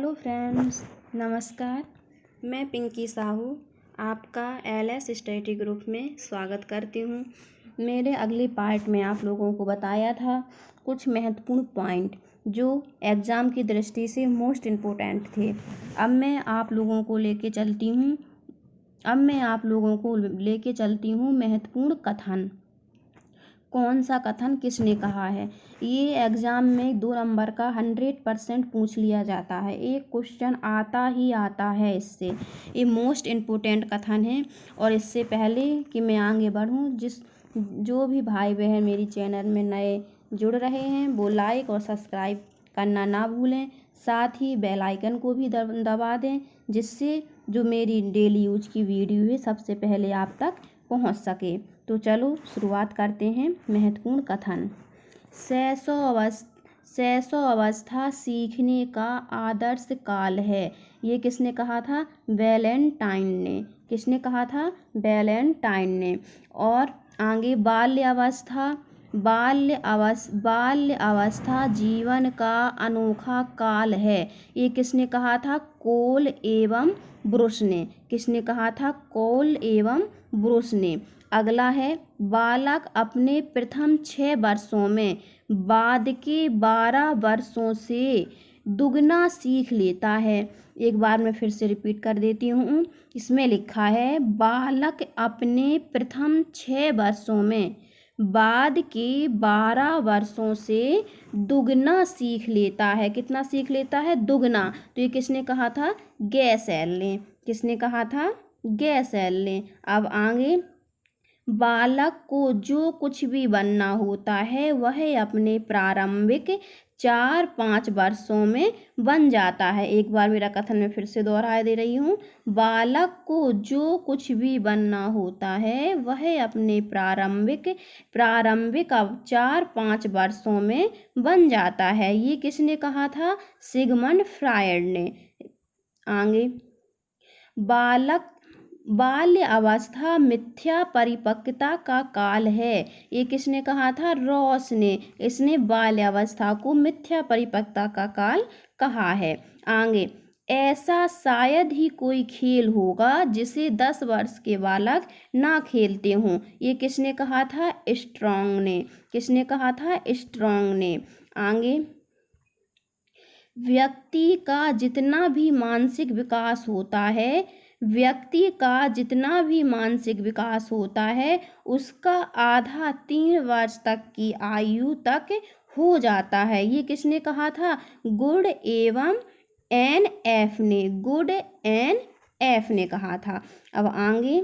Hello friends, नमस्कार। मैं पिंकी साहू आपका एलएस स्टडी ग्रुप में स्वागत करती हूँ। मेरे अगले पार्ट में आप लोगों को बताया था कुछ महत्वपूर्ण पॉइंट जो एग्ज़ाम की दृष्टि से मोस्ट इम्पोर्टेंट थे। अब मैं आप लोगों को लेके चलती हूँ महत्वपूर्ण कथन। कौन सा कथन किसने कहा है, ये एग्ज़ाम में 2 नंबर का 100% पूछ लिया जाता है। एक क्वेश्चन आता ही आता है इससे। ये मोस्ट इम्पोर्टेंट कथन है। और इससे पहले कि मैं आगे बढ़ूँ, जो भी भाई बहन मेरी चैनल में नए जुड़ रहे हैं वो लाइक और सब्सक्राइब करना ना भूलें। साथ ही बेल आइकन को भी दबा दें, जिससे जो मेरी डेली यूज की वीडियो है सबसे पहले आप तक पहुंच सके। तो चलो शुरुआत करते हैं। महत्वपूर्ण कथन। शैशव अवस्था सीखने का आदर्श काल है। ये किसने कहा था? वैलेंटाइन ने। किसने कहा था? वैलेंटाइन ने। और आगे बाल्य अवस्था जीवन का अनोखा काल है। ये किसने कहा था? कोल एवं ब्रुश ने। किसने कहा था? कोल एवं ब्रुश ने। अगला है, बालक अपने प्रथम 6 वर्षों में बाद के 12 वर्षों से दुगना सीख लेता है। एक बार मैं फिर से रिपीट कर देती हूँ। इसमें लिखा है, बालक अपने प्रथम 6 वर्षों में बाद के 12 वर्षों से दुगना सीख लेता है। कितना सीख लेता है? दुगना। तो ये किसने कहा था? गैसेल ने। किसने कहा था? गैसेल ने। अब आगे, बालक को जो कुछ भी बनना होता है वह अपने प्रारंभिक 4-5 वर्षों में बन जाता है। एक बार मेरा कथन मैं फिर से दोहरा दे रही हूँ। बालक को जो कुछ भी बनना होता है वह अपने प्रारंभिक 4-5 वर्षों में बन जाता है। ये किसने कहा था? सिगमंड फ्रायड ने। आगे, बाल्य अवस्था मिथ्या परिपक्वता का काल है। ये किसने कहा था? रॉस ने। इसने बाल्य अवस्था को मिथ्या परिपक्वता का काल कहा है। आगे, ऐसा शायद ही कोई खेल होगा जिसे 10 वर्ष के बालक ना खेलते हों। ये किसने कहा था? स्ट्रॉन्ग ने। किसने कहा था? स्ट्रॉन्ग ने। आगे, व्यक्ति का जितना भी मानसिक विकास होता है उसका आधा 3 वर्ष तक की आयु तक हो जाता है। ये किसने कहा था? गुड एवं एन.एफ. ने। गुड एन.एफ. ने कहा था। अब आगे,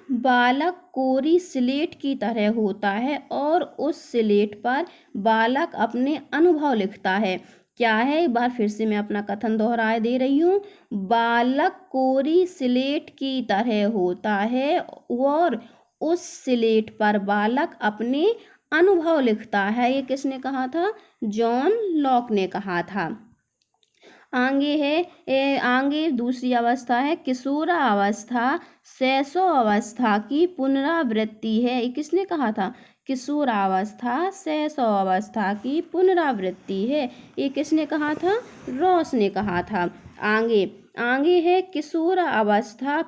बालक कोरी स्लेट की तरह होता है और उस स्लेट पर बालक अपने अनुभव लिखता है। क्या है? एक बार फिर से मैं अपना कथन दोहराए दे रही हूँ। बालक कोरी स्लेट की तरह होता है और उस स्लेट पर बालक अपने अनुभव लिखता है। ये किसने कहा था? जॉन लॉक ने कहा था। आगे दूसरी अवस्था है, किशोरावस्था शैशव अवस्था की पुनरावृत्ति है। ये किसने कहा था? किशोरावस्था शैशव अवस्था की पुनरावृत्ति है। ये किसने कहा था? रॉस ने कहा था। आगे है, किशोर अवस्था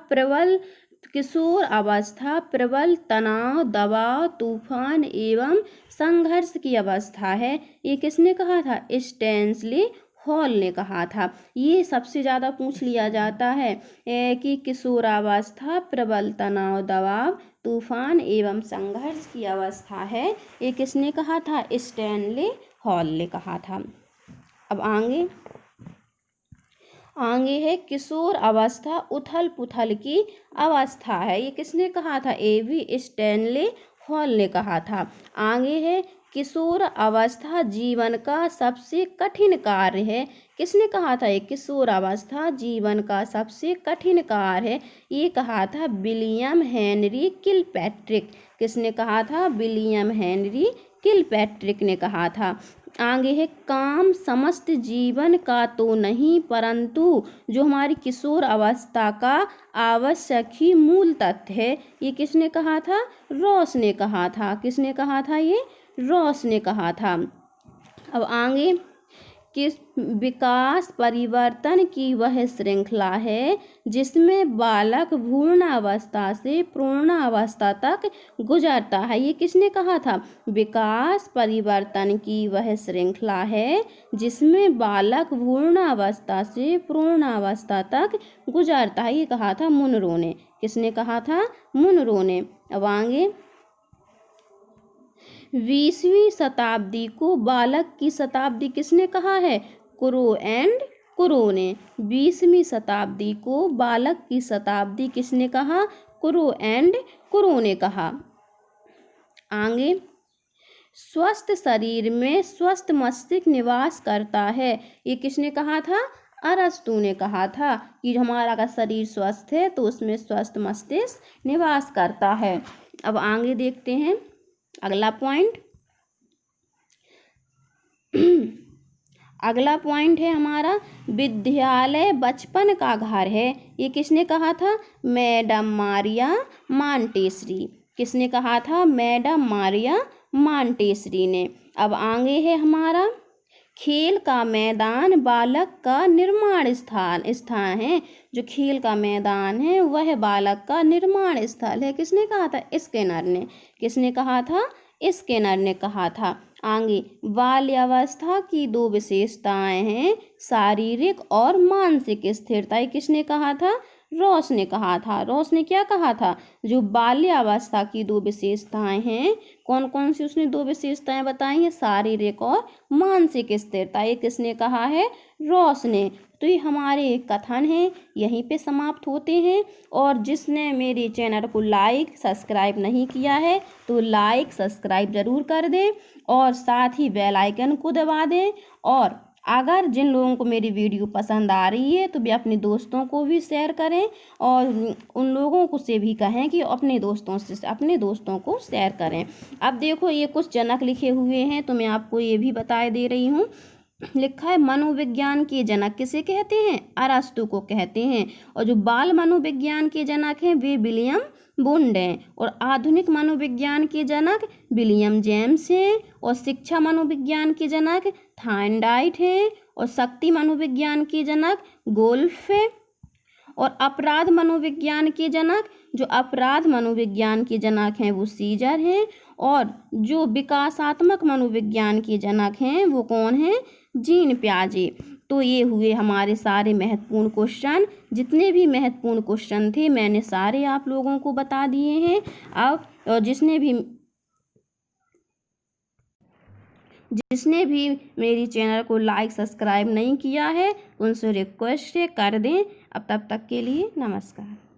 प्रबल तनाव, दबाव, तूफान एवं संघर्ष की अवस्था है। ये किसने कहा था? स्टैंसली हॉल ने कहा था। ये सबसे ज़्यादा पूछ लिया जाता है कि किशोरावस्था प्रबल तनाव, दबाव, तूफान एवं संघर्ष की अवस्था है। ये किसने कहा था? स्टैनली हॉल ने कहा था। अब आगे है, किशोर अवस्था उथल पुथल की अवस्था है। ये किसने कहा था? A.V. स्टैनली हॉल ने कहा था। आगे है, किशोर अवस्था जीवन का सबसे कठिन कार्य है। किसने कहा था? किशोर अवस्था जीवन का सबसे कठिन कार्य है। ये कहा था विलियम हेनरी किलपैट्रिक। किसने कहा था? विलियम हेनरी किलपैट्रिक ने कहा था। आगे है, काम समस्त जीवन का तो नहीं परंतु जो हमारी किशोर अवस्था का आवश्यक ही मूल तथ्य है। ये किसने कहा था? रॉस ने कहा था। किसने कहा था? ये रॉस ने कहा था। अब आगे, किस विकास परिवर्तन की वह श्रृंखला है जिसमें बालक भ्रूणावस्था से प्रौढ़ावस्था तक गुजरता है। ये किसने कहा था? विकास परिवर्तन की वह श्रृंखला है जिसमें बालक भ्रूणावस्था से प्रौढ़ावस्था तक गुजरता है। ये कहा था मुनरो ने। किसने कहा था? मुनरो ने। अब आगे, 20वीं शताब्दी को बालक की शताब्दी किसने कहा है? क्रो एंड क्रो ने। 20वीं शताब्दी को बालक की शताब्दी किसने कहा? क्रो एंड क्रो ने कहा। आगे, स्वस्थ शरीर में स्वस्थ मस्तिष्क निवास करता है। ये किसने कहा था? अरस्तु ने कहा था कि हमारा अगर शरीर स्वस्थ है तो उसमें स्वस्थ मस्तिष्क निवास करता है। अब आगे देखते हैं अगला पॉइंट। अगला पॉइंट है हमारा, विद्यालय बचपन का घर है। ये किसने कहा था? Madam Maria Montessori. किसने कहा था? मैडम मारिया मांटेसरी ने। अब आगे है हमारा, खेल का मैदान बालक का निर्माण स्थान है। जो खेल का मैदान है वह बालक का निर्माण स्थल है। किसने कहा था? स्किनर ने। किसने कहा था? स्किनर ने कहा था। आगे, बाल्यावस्था की दो विशेषताएं हैं, शारीरिक और मानसिक स्थिरता। ये किसने कहा था? रॉस ने कहा था। रॉस ने क्या कहा था? जो बाल्यावस्था की दो विशेषताएं हैं, कौन कौन सी उसने दो विशेषताएं बताई हैं? शारीरिक और मानसिक स्थिरता। ये किसने कहा है? रॉस ने। तो ये हमारे कथन हैं, यहीं पे समाप्त होते हैं। और जिसने मेरे चैनल को लाइक सब्सक्राइब नहीं किया है तो लाइक सब्सक्राइब ज़रूर कर दें और साथ ही बेल आइकन को दबा दें। और अगर जिन लोगों को मेरी वीडियो पसंद आ रही है तो वे अपने दोस्तों को भी शेयर करें और उन लोगों को से भी कहें कि अपने दोस्तों को शेयर करें। अब देखो, ये कुछ जनक लिखे हुए हैं तो मैं आपको ये भी बता दे रही हूँ। लिखा है, मनोविज्ञान के जनक किसे कहते हैं? अरस्तु को कहते हैं। और जो बाल मनोविज्ञान के जनक हैं वे विलियम वुंड हैं। और आधुनिक मनोविज्ञान के जनक विलियम जेम्स हैं। और शिक्षा मनोविज्ञान के जनक थायरनडाइट हैं। और शक्ति मनोविज्ञान के जनक गोल्फ है। और अपराध मनोविज्ञान के जनक हैं वो सीजर हैं। और जो विकासात्मक मनोविज्ञान के जनक हैं वो कौन हैं? जीन पियाजे। तो ये हुए हमारे सारे महत्वपूर्ण क्वेश्चन। जितने भी महत्वपूर्ण क्वेश्चन थे मैंने सारे आप लोगों को बता दिए हैं। अब जिसने भी मेरी चैनल को लाइक सब्सक्राइब नहीं किया है उनसे रिक्वेस्ट है कर दें। अब तब तक के लिए नमस्कार।